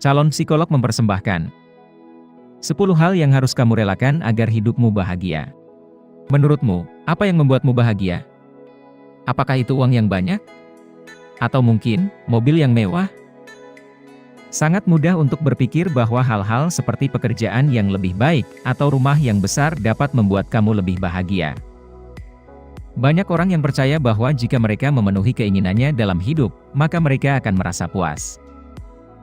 Calon psikolog mempersembahkan 10 hal yang harus kamu relakan agar hidupmu bahagia. Menurutmu, apa yang membuatmu bahagia? Apakah itu uang yang banyak? Atau mungkin, mobil yang mewah? Sangat mudah untuk berpikir bahwa hal-hal seperti pekerjaan yang lebih baik, atau rumah yang besar dapat membuat kamu lebih bahagia. Banyak orang yang percaya bahwa jika mereka memenuhi keinginannya dalam hidup, maka mereka akan merasa puas.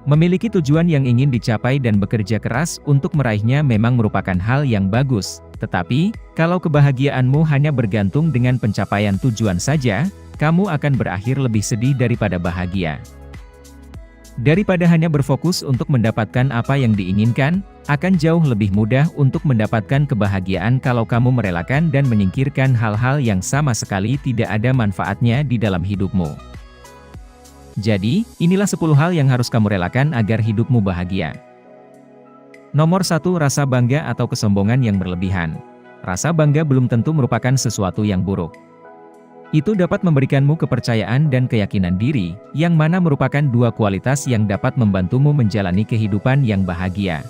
Memiliki tujuan yang ingin dicapai dan bekerja keras untuk meraihnya memang merupakan hal yang bagus, tetapi, kalau kebahagiaanmu hanya bergantung dengan pencapaian tujuan saja, kamu akan berakhir lebih sedih daripada bahagia. Daripada hanya berfokus untuk mendapatkan apa yang diinginkan, akan jauh lebih mudah untuk mendapatkan kebahagiaan kalau kamu merelakan dan menyingkirkan hal-hal yang sama sekali tidak ada manfaatnya di dalam hidupmu. Jadi, inilah 10 hal yang harus kamu relakan agar hidupmu bahagia. Nomor 1. Rasa bangga atau kesombongan yang berlebihan. Rasa bangga belum tentu merupakan sesuatu yang buruk. Itu dapat memberikanmu kepercayaan dan keyakinan diri, yang mana merupakan dua kualitas yang dapat membantumu menjalani kehidupan yang bahagia.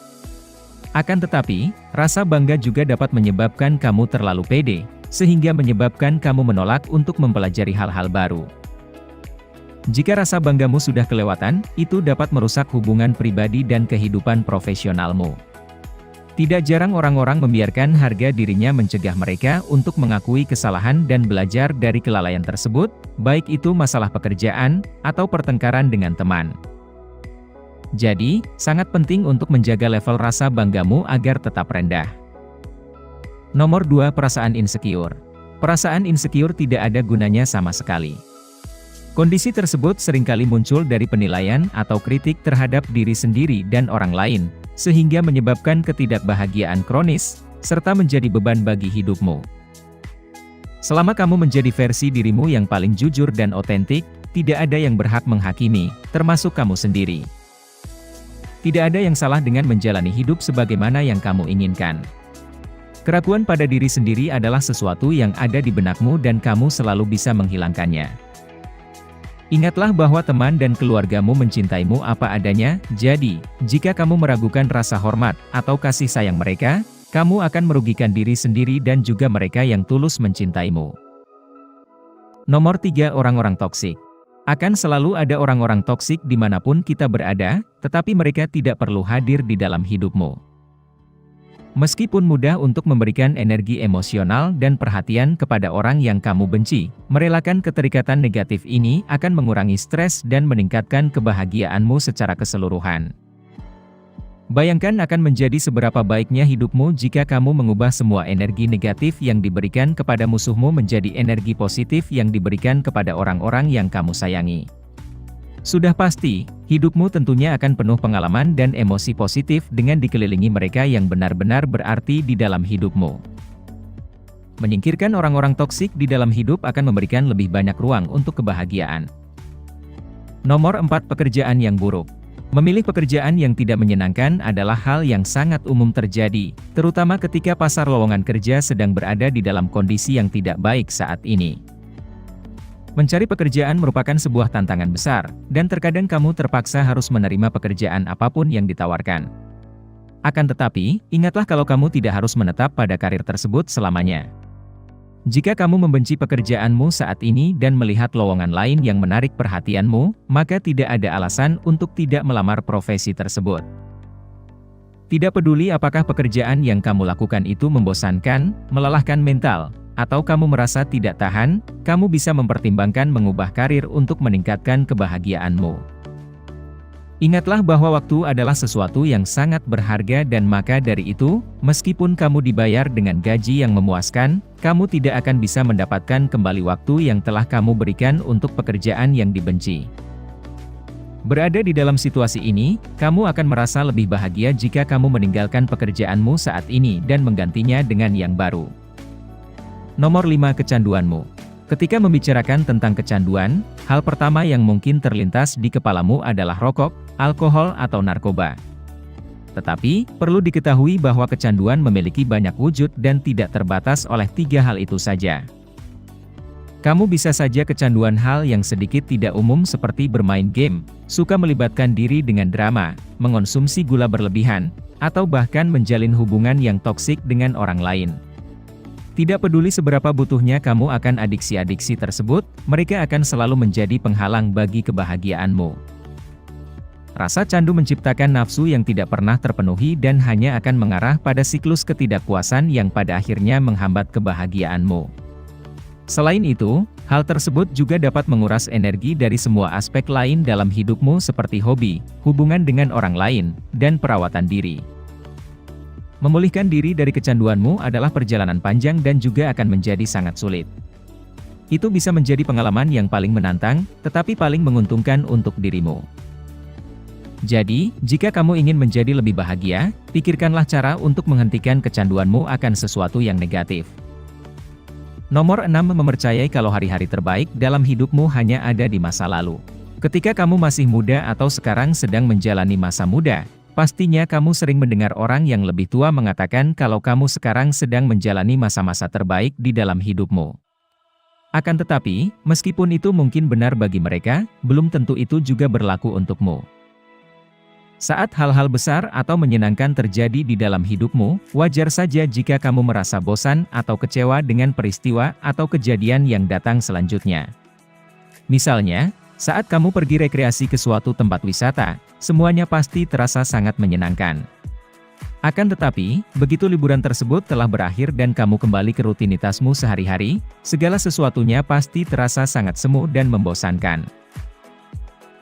Akan tetapi, rasa bangga juga dapat menyebabkan kamu terlalu pede, sehingga menyebabkan kamu menolak untuk mempelajari hal-hal baru. Jika rasa banggamu sudah kelewatan, itu dapat merusak hubungan pribadi dan kehidupan profesionalmu. Tidak jarang orang-orang membiarkan harga dirinya mencegah mereka untuk mengakui kesalahan dan belajar dari kelalaian tersebut, baik itu masalah pekerjaan, atau pertengkaran dengan teman. Jadi, sangat penting untuk menjaga level rasa banggamu agar tetap rendah. Nomor 2. Perasaan insecure. Perasaan insecure tidak ada gunanya sama sekali. Kondisi tersebut seringkali muncul dari penilaian atau kritik terhadap diri sendiri dan orang lain, sehingga menyebabkan ketidakbahagiaan kronis, serta menjadi beban bagi hidupmu. Selama kamu menjadi versi dirimu yang paling jujur dan otentik, tidak ada yang berhak menghakimi, termasuk kamu sendiri. Tidak ada yang salah dengan menjalani hidup sebagaimana yang kamu inginkan. Keraguan pada diri sendiri adalah sesuatu yang ada di benakmu dan kamu selalu bisa menghilangkannya. Ingatlah bahwa teman dan keluargamu mencintaimu apa adanya, jadi, jika kamu meragukan rasa hormat atau kasih sayang mereka, kamu akan merugikan diri sendiri dan juga mereka yang tulus mencintaimu. Nomor 3. Orang-orang toksik. Akan selalu ada orang-orang toksik dimanapun kita berada, tetapi mereka tidak perlu hadir di dalam hidupmu. Meskipun mudah untuk memberikan energi emosional dan perhatian kepada orang yang kamu benci, merelakan keterikatan negatif ini akan mengurangi stres dan meningkatkan kebahagiaanmu secara keseluruhan. Bayangkan akan menjadi seberapa baiknya hidupmu jika kamu mengubah semua energi negatif yang diberikan kepada musuhmu menjadi energi positif yang diberikan kepada orang-orang yang kamu sayangi. Sudah pasti, hidupmu tentunya akan penuh pengalaman dan emosi positif dengan dikelilingi mereka yang benar-benar berarti di dalam hidupmu. Menyingkirkan orang-orang toksik di dalam hidup akan memberikan lebih banyak ruang untuk kebahagiaan. Nomor 4. Pekerjaan yang buruk. Memilih pekerjaan yang tidak menyenangkan adalah hal yang sangat umum terjadi, terutama ketika pasar lowongan kerja sedang berada di dalam kondisi yang tidak baik saat ini. Mencari pekerjaan merupakan sebuah tantangan besar, dan terkadang kamu terpaksa harus menerima pekerjaan apapun yang ditawarkan. Akan tetapi, ingatlah kalau kamu tidak harus menetap pada karir tersebut selamanya. Jika kamu membenci pekerjaanmu saat ini dan melihat lowongan lain yang menarik perhatianmu, maka tidak ada alasan untuk tidak melamar profesi tersebut. Tidak peduli apakah pekerjaan yang kamu lakukan itu membosankan, melelahkan mental, atau kamu merasa tidak tahan, kamu bisa mempertimbangkan mengubah karir untuk meningkatkan kebahagiaanmu. Ingatlah bahwa waktu adalah sesuatu yang sangat berharga dan maka dari itu, meskipun kamu dibayar dengan gaji yang memuaskan, kamu tidak akan bisa mendapatkan kembali waktu yang telah kamu berikan untuk pekerjaan yang dibenci. Berada di dalam situasi ini, kamu akan merasa lebih bahagia jika kamu meninggalkan pekerjaanmu saat ini dan menggantinya dengan yang baru. Nomor 5. Kecanduanmu. Ketika membicarakan tentang kecanduan, hal pertama yang mungkin terlintas di kepalamu adalah rokok, alkohol atau narkoba. Tetapi, perlu diketahui bahwa kecanduan memiliki banyak wujud dan tidak terbatas oleh 3 hal itu saja. Kamu bisa saja kecanduan hal yang sedikit tidak umum seperti bermain game, suka melibatkan diri dengan drama, mengonsumsi gula berlebihan, atau bahkan menjalin hubungan yang toksik dengan orang lain. Tidak peduli seberapa butuhnya kamu akan adiksi-adiksi tersebut, mereka akan selalu menjadi penghalang bagi kebahagiaanmu. Rasa candu menciptakan nafsu yang tidak pernah terpenuhi dan hanya akan mengarah pada siklus ketidakpuasan yang pada akhirnya menghambat kebahagiaanmu. Selain itu, hal tersebut juga dapat menguras energi dari semua aspek lain dalam hidupmu seperti hobi, hubungan dengan orang lain, dan perawatan diri. Memulihkan diri dari kecanduanmu adalah perjalanan panjang dan juga akan menjadi sangat sulit. Itu bisa menjadi pengalaman yang paling menantang, tetapi paling menguntungkan untuk dirimu. Jadi, jika kamu ingin menjadi lebih bahagia, pikirkanlah cara untuk menghentikan kecanduanmu akan sesuatu yang negatif. Nomor 6. Mempercayai kalau hari-hari terbaik dalam hidupmu hanya ada di masa lalu. Ketika kamu masih muda atau sekarang sedang menjalani masa muda, pastinya kamu sering mendengar orang yang lebih tua mengatakan kalau kamu sekarang sedang menjalani masa-masa terbaik di dalam hidupmu. Akan tetapi, meskipun itu mungkin benar bagi mereka, belum tentu itu juga berlaku untukmu. Saat hal-hal besar atau menyenangkan terjadi di dalam hidupmu, wajar saja jika kamu merasa bosan atau kecewa dengan peristiwa atau kejadian yang datang selanjutnya. Misalnya, saat kamu pergi rekreasi ke suatu tempat wisata, semuanya pasti terasa sangat menyenangkan. Akan tetapi, begitu liburan tersebut telah berakhir dan kamu kembali ke rutinitasmu sehari-hari, segala sesuatunya pasti terasa sangat semu dan membosankan.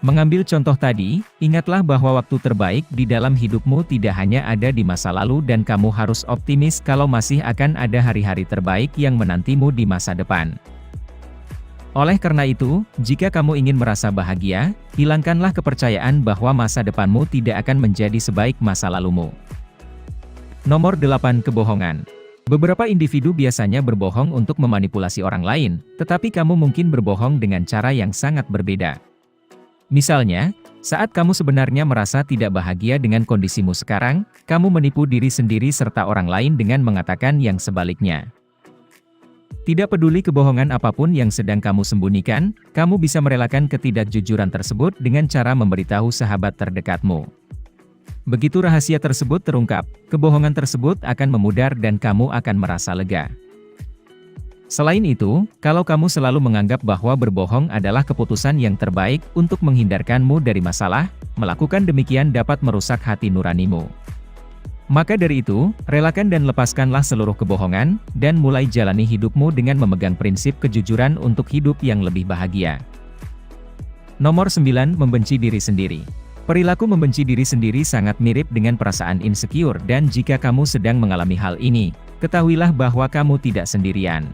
Mengambil contoh tadi, ingatlah bahwa waktu terbaik di dalam hidupmu tidak hanya ada di masa lalu dan kamu harus optimis kalau masih akan ada hari-hari terbaik yang menantimu di masa depan. Oleh karena itu, jika kamu ingin merasa bahagia, hilangkanlah kepercayaan bahwa masa depanmu tidak akan menjadi sebaik masa lalumu. Nomor 8. Kebohongan. Beberapa individu biasanya berbohong untuk memanipulasi orang lain, tetapi kamu mungkin berbohong dengan cara yang sangat berbeda. Misalnya, saat kamu sebenarnya merasa tidak bahagia dengan kondisimu sekarang, kamu menipu diri sendiri serta orang lain dengan mengatakan yang sebaliknya. Tidak peduli kebohongan apapun yang sedang kamu sembunyikan, kamu bisa merelakan ketidakjujuran tersebut dengan cara memberitahu sahabat terdekatmu. Begitu rahasia tersebut terungkap, kebohongan tersebut akan memudar dan kamu akan merasa lega. Selain itu, kalau kamu selalu menganggap bahwa berbohong adalah keputusan yang terbaik untuk menghindarkanmu dari masalah, melakukan demikian dapat merusak hati nuranimu. Maka dari itu, relakan dan lepaskanlah seluruh kebohongan, dan mulai jalani hidupmu dengan memegang prinsip kejujuran untuk hidup yang lebih bahagia. Nomor 9. Membenci diri sendiri. Perilaku membenci diri sendiri sangat mirip dengan perasaan insecure dan jika kamu sedang mengalami hal ini, ketahuilah bahwa kamu tidak sendirian.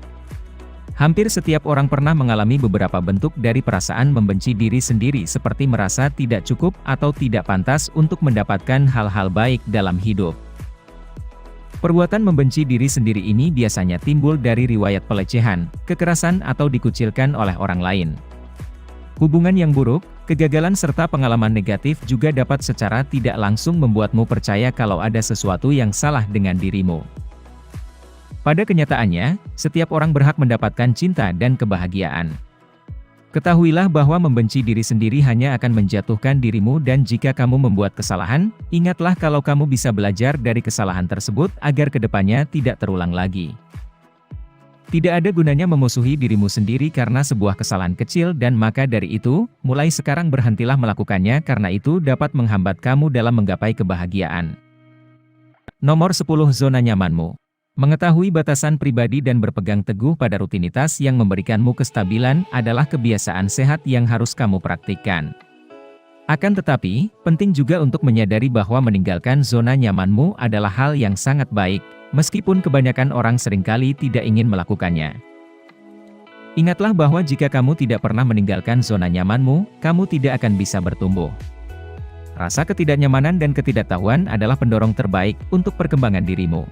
Hampir setiap orang pernah mengalami beberapa bentuk dari perasaan membenci diri sendiri seperti merasa tidak cukup atau tidak pantas untuk mendapatkan hal-hal baik dalam hidup. Perbuatan membenci diri sendiri ini biasanya timbul dari riwayat pelecehan, kekerasan atau dikucilkan oleh orang lain. Hubungan yang buruk, kegagalan serta pengalaman negatif juga dapat secara tidak langsung membuatmu percaya kalau ada sesuatu yang salah dengan dirimu. Pada kenyataannya, setiap orang berhak mendapatkan cinta dan kebahagiaan. Ketahuilah bahwa membenci diri sendiri hanya akan menjatuhkan dirimu dan jika kamu membuat kesalahan, ingatlah kalau kamu bisa belajar dari kesalahan tersebut agar kedepannya tidak terulang lagi. Tidak ada gunanya memusuhi dirimu sendiri karena sebuah kesalahan kecil dan maka dari itu, mulai sekarang berhentilah melakukannya karena itu dapat menghambat kamu dalam menggapai kebahagiaan. Nomor 10. Zona nyamanmu. Mengetahui batasan pribadi dan berpegang teguh pada rutinitas yang memberikanmu kestabilan adalah kebiasaan sehat yang harus kamu praktikkan. Akan tetapi, penting juga untuk menyadari bahwa meninggalkan zona nyamanmu adalah hal yang sangat baik, meskipun kebanyakan orang seringkali tidak ingin melakukannya. Ingatlah bahwa jika kamu tidak pernah meninggalkan zona nyamanmu, kamu tidak akan bisa bertumbuh. Rasa ketidaknyamanan dan ketidaktahuan adalah pendorong terbaik untuk perkembangan dirimu.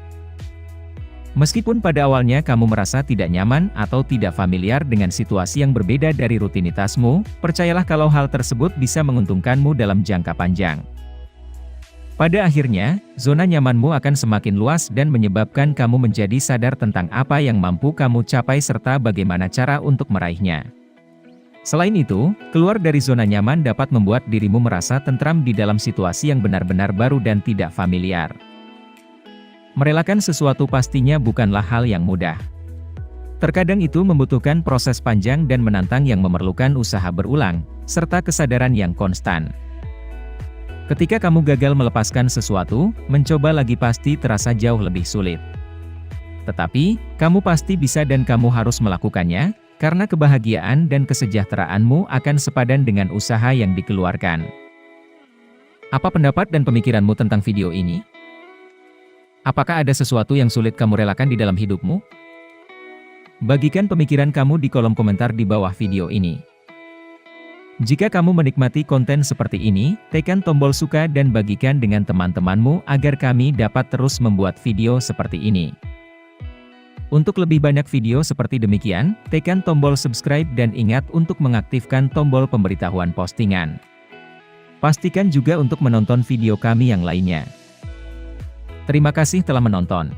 Meskipun pada awalnya kamu merasa tidak nyaman atau tidak familiar dengan situasi yang berbeda dari rutinitasmu, percayalah kalau hal tersebut bisa menguntungkanmu dalam jangka panjang. Pada akhirnya, zona nyamanmu akan semakin luas dan menyebabkan kamu menjadi sadar tentang apa yang mampu kamu capai serta bagaimana cara untuk meraihnya. Selain itu, keluar dari zona nyaman dapat membuat dirimu merasa tentram di dalam situasi yang benar-benar baru dan tidak familiar. Merelakan sesuatu pastinya bukanlah hal yang mudah. Terkadang itu membutuhkan proses panjang dan menantang yang memerlukan usaha berulang, serta kesadaran yang konstan. Ketika kamu gagal melepaskan sesuatu, mencoba lagi pasti terasa jauh lebih sulit. Tetapi, kamu pasti bisa dan kamu harus melakukannya, karena kebahagiaan dan kesejahteraanmu akan sepadan dengan usaha yang dikeluarkan. Apa pendapat dan pemikiranmu tentang video ini? Apakah ada sesuatu yang sulit kamu relakan di dalam hidupmu? Bagikan pemikiran kamu di kolom komentar di bawah video ini. Jika kamu menikmati konten seperti ini, tekan tombol suka dan bagikan dengan teman-temanmu agar kami dapat terus membuat video seperti ini. Untuk lebih banyak video seperti demikian, tekan tombol subscribe dan ingat untuk mengaktifkan tombol pemberitahuan postingan. Pastikan juga untuk menonton video kami yang lainnya. Terima kasih telah menonton.